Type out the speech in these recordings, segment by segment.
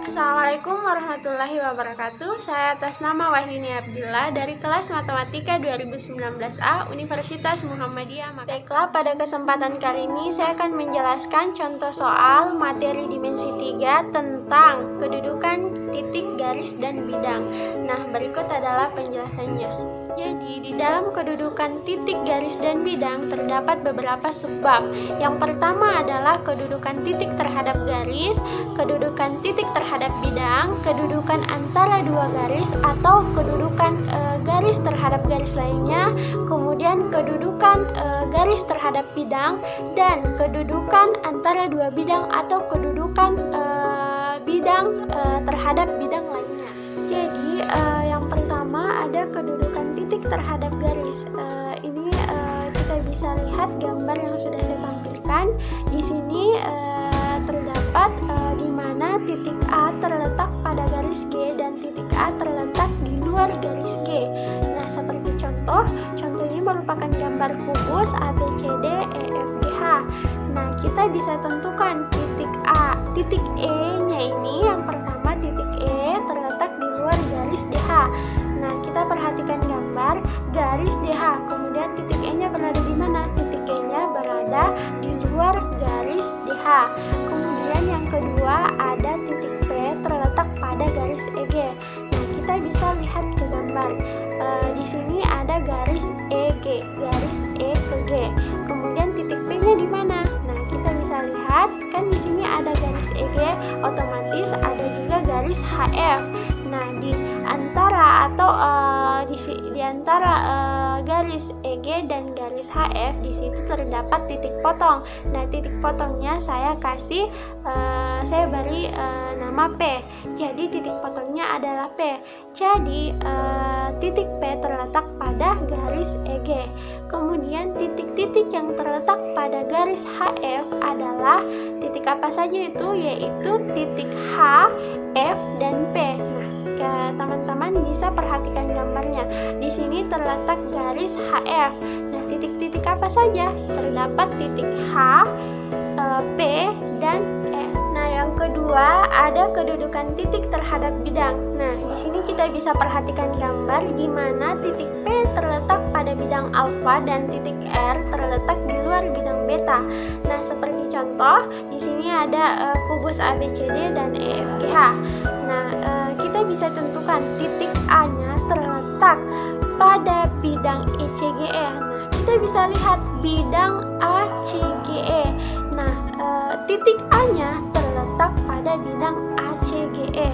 Assalamualaikum warahmatullahi wabarakatuh. Saya atas nama Wahyuni Abdillah dari kelas Matematika 2019A Universitas Muhammadiyah Makassar. Baiklah, pada kesempatan kali ini saya akan menjelaskan contoh soal materi dimensi 3 tentang kedudukan titik, garis, dan bidang. Nah, berikut adalah penjelasannya. Jadi, di dalam kedudukan titik, garis, dan bidang terdapat beberapa subbab. Yang pertama adalah kedudukan titik terhadap garis, kedudukan titik terhadap bidang, kedudukan antara dua garis atau kedudukan garis terhadap garis lainnya, kemudian kedudukan garis terhadap bidang, dan kedudukan antara dua bidang atau kedudukan bidang terhadap bidang lainnya. Jadi yang pertama ada kedudukan titik terhadap garis. Ini kita bisa lihat gambar yang sudah saya tampilkan. Di sini terdapat di mana titik A terletak pada garis G dan titik A terletak di luar garis G. Nah, seperti contoh ini merupakan gambar kubus ABCD EFGH. Nah, kita bisa tentukan titik E-nya ini, yang pertama titik E terletak di luar garis DH. Nah, kita perhatikan gambar garis DH, kemudian titik E-nya berada di mana? Titik E-nya berada di luar garis DH. Kemudian yang kedua ada titik P terletak pada garis EG. Nah, kita bisa lihat ke gambar. Di sini ada garis EG, garis E ke G. Kemudian titik P-nya di mana? Nah, kita bisa lihat kan di sini ada garis EG, otomatis ada juga garis HF. Nah, di antara garis EG dan garis HF di situ terdapat titik potong. Nah, titik potongnya saya beri nama P. Jadi titik potongnya adalah P. Jadi titik P terletak pada garis EG. Kemudian titik-titik yang terletak pada garis HF adalah titik apa saja itu? Yaitu titik H, F, dan P. Nah, teman-teman bisa perhatikan gambarnya. Di sini terletak garis HF. Nah, titik-titik apa saja? Terdapat titik H, P, dan E. Nah, yang kedua ada kedudukan titik terhadap bidang. Nah, di sini kita bisa perhatikan gambar di mana titik P terletak pada bidang alfa dan titik R terletak di luar bidang beta. Nah, seperti contoh di sini ada kubus ABCD dan EFGH. Nah, kita bisa tentukan titik A-nya terletak pada bidang ECGE. Nah, kita bisa lihat bidang ACGE. Nah, titik A-nya terletak pada bidang ACGE.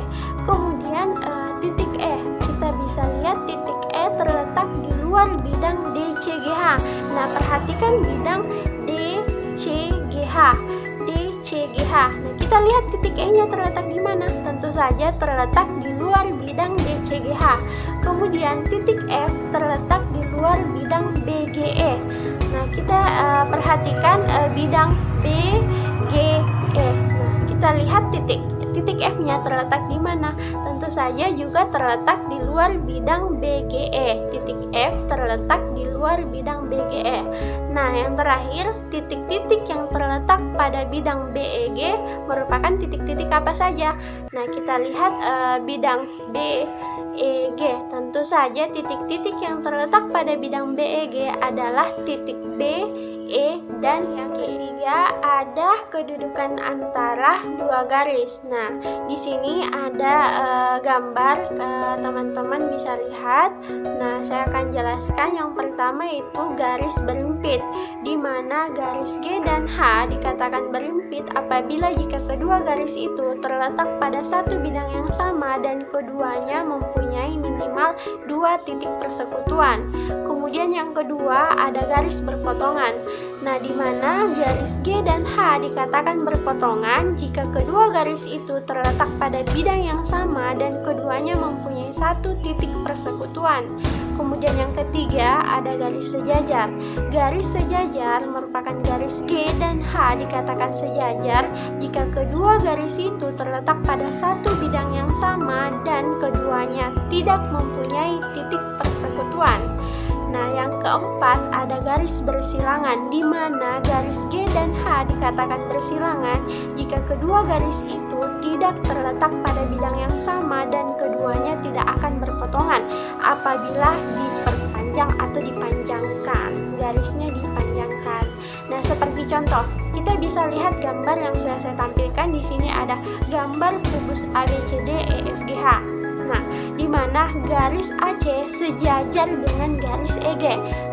Kemudian titik E, kita bisa lihat titik E terletak di luar bidang DCGH. Nah, perhatikan bidang DCGH. Nah, kita lihat titik E-nya terletak di mana? Tentu saja terletak di luar bidang DCGH. Kemudian titik F terletak di luar bidang BGE. Nah, kita perhatikan bidang BGE. Nah, kita lihat titik F-nya terletak di mana? Tentu saja juga terletak di luar bidang BGE. Titik F terletak di luar bidang BGE. Nah, yang terakhir, titik-titik yang terletak pada bidang BEG merupakan titik-titik apa saja? Nah, kita lihat bidang BEG. Tentu saja titik-titik yang terletak pada bidang BEG adalah titik B, E, dan yang ketiga ada kedudukan antara dua garis. Nah, di sini ada gambar, teman-teman bisa lihat. Nah, saya akan jelaskan. Yang pertama itu garis berimpit, di mana garis G dan H dikatakan berimpit apabila jika kedua garis itu terletak pada satu bidang yang sama dan keduanya mempunyai minimal dua titik persekutuan. Kemudian yang kedua ada garis berpotongan. Nah, di mana garis G dan H dikatakan berpotongan jika kedua garis itu terletak pada bidang yang sama dan keduanya mempunyai satu titik persekutuan. Kemudian yang ketiga ada garis sejajar. Garis sejajar merupakan garis G dan H dikatakan sejajar jika kedua garis itu terletak pada satu bidang yang sama dan keduanya tidak mempunyai titik persekutuan. Nah, yang keempat ada garis bersilangan, di mana garis G dan H dikatakan bersilangan jika kedua garis itu tidak terletak pada bidang yang sama dan keduanya tidak akan berpotongan apabila diperpanjang atau dipanjangkan, garisnya dipanjangkan. Nah, seperti contoh, kita bisa lihat gambar yang sudah saya tampilkan. Di sini ada gambar kubus ABCDEFGH. Nah, di mana garis AC sejajar dengan garis EG.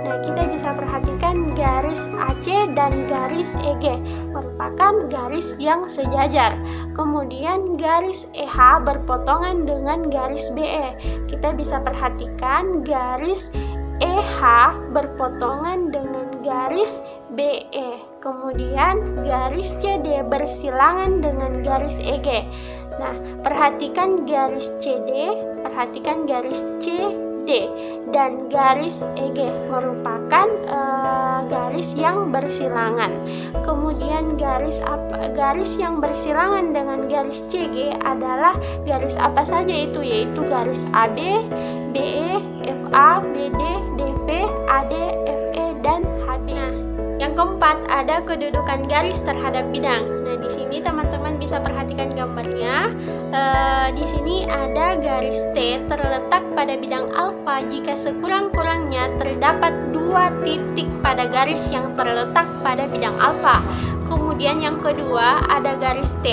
Nah, kita bisa perhatikan garis AC dan garis EG merupakan garis yang sejajar. Kemudian garis EH berpotongan dengan garis BE. Kita bisa perhatikan garis EH berpotongan dengan garis BE. Kemudian garis CD bersilangan dengan garis EG. Nah, perhatikan garis CD, perhatikan garis CD dan garis EG merupakan garis yang bersilangan. Kemudian garis yang bersilangan dengan garis CG adalah garis apa saja itu, yaitu garis AB, BE, FA, BD, DV, AD, FE dan HB. Nah, yang keempat ada kedudukan garis terhadap bidang. Nah, di sini teman-teman bisa perhatikan gambarnya. Di sini ada garis T terletak pada bidang alfa jika sekurang-kurangnya terdapat 2 titik pada garis yang terletak pada bidang alfa. Kemudian yang kedua ada garis T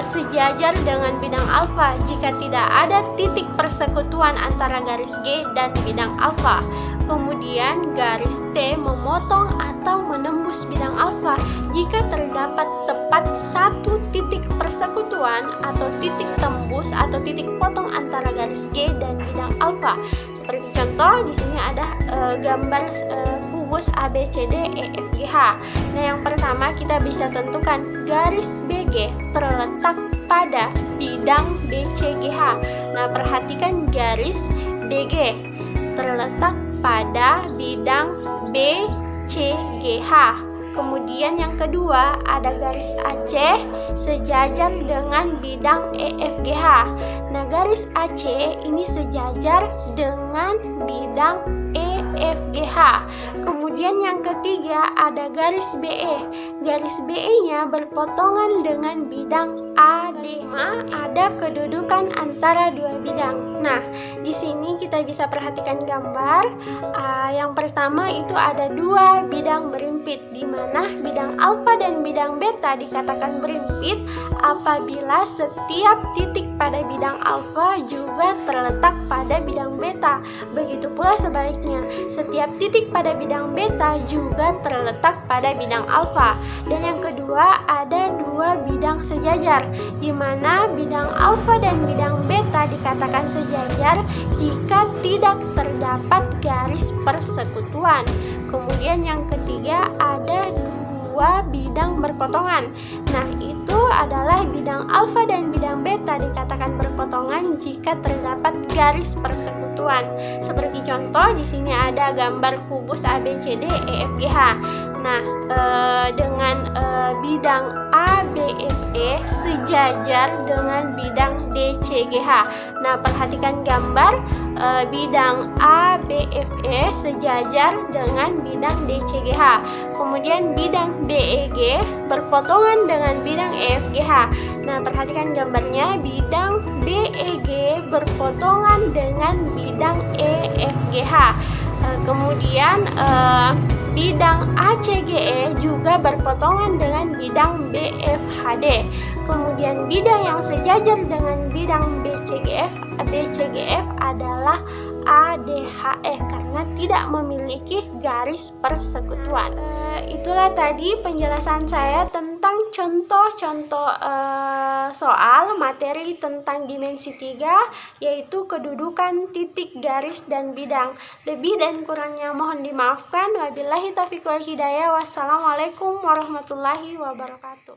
sejajar dengan bidang alfa jika tidak ada titik persekutuan antara garis G dan bidang alfa. Kemudian garis T memotong atau menembus bidang alfa jika terdapat tepat 1 titik persekutuan atau titik tembus atau titik potong antara garis G dan bidang alfa. Seperti contoh di sini ada gambar kubus ABCDEFGH. Nah, yang pertama kita bisa tentukan garis BG terletak pada bidang BCGH. Nah, perhatikan garis BG terletak pada bidang BCGH. Kemudian yang kedua ada garis AC sejajar dengan bidang EFGH. Nah, garis AC ini sejajar dengan bidang EFGH. Kemudian yang ketiga ada garis BE. Garis BE-nya berpotongan dengan bidang AD. Ada kedudukan antara 2 bidang. Nah, di sini kita bisa perhatikan gambar. Yang pertama itu ada 2 bidang berimpit, di mana bidang alfa dan bidang beta dikatakan berimpit apabila setiap titik pada bidang alfa juga terletak pada bidang beta. Begitu pula sebaliknya, setiap titik pada bidang beta juga terletak pada bidang alfa. Dan yang kedua ada 2 bidang sejajar, di mana bidang alfa dan bidang beta dikatakan sejajar jika tidak terdapat garis persekutuan. Kemudian yang ketiga ada 2 bidang berpotongan. Nah, itu adalah bidang alfa dan bidang beta dikatakan berpotongan jika terdapat garis persekutuan. Seperti contoh di sini ada gambar kubus ABCDEFGH. Nah, dengan bidang ABFE sejajar dengan bidang DCGH. Nah, perhatikan gambar bidang ABFE sejajar dengan bidang DCGH. Kemudian bidang BEG berpotongan dengan bidang EFGH. Nah, perhatikan gambarnya, bidang BEG berpotongan dengan bidang EFGH. Kemudian bidang ACGE juga berpotongan dengan bidang BFHD. Kemudian bidang yang sejajar dengan bidang BCGF adalah ADHE karena tidak memiliki garis persekutuan. Itulah tadi penjelasan saya tentang contoh-contoh soal materi tentang dimensi 3, yaitu kedudukan titik, garis, dan bidang. Lebih dan kurangnya mohon dimaafkan. Wabillahi taufiq wal hidayah. Wassalamualaikum warahmatullahi wabarakatuh.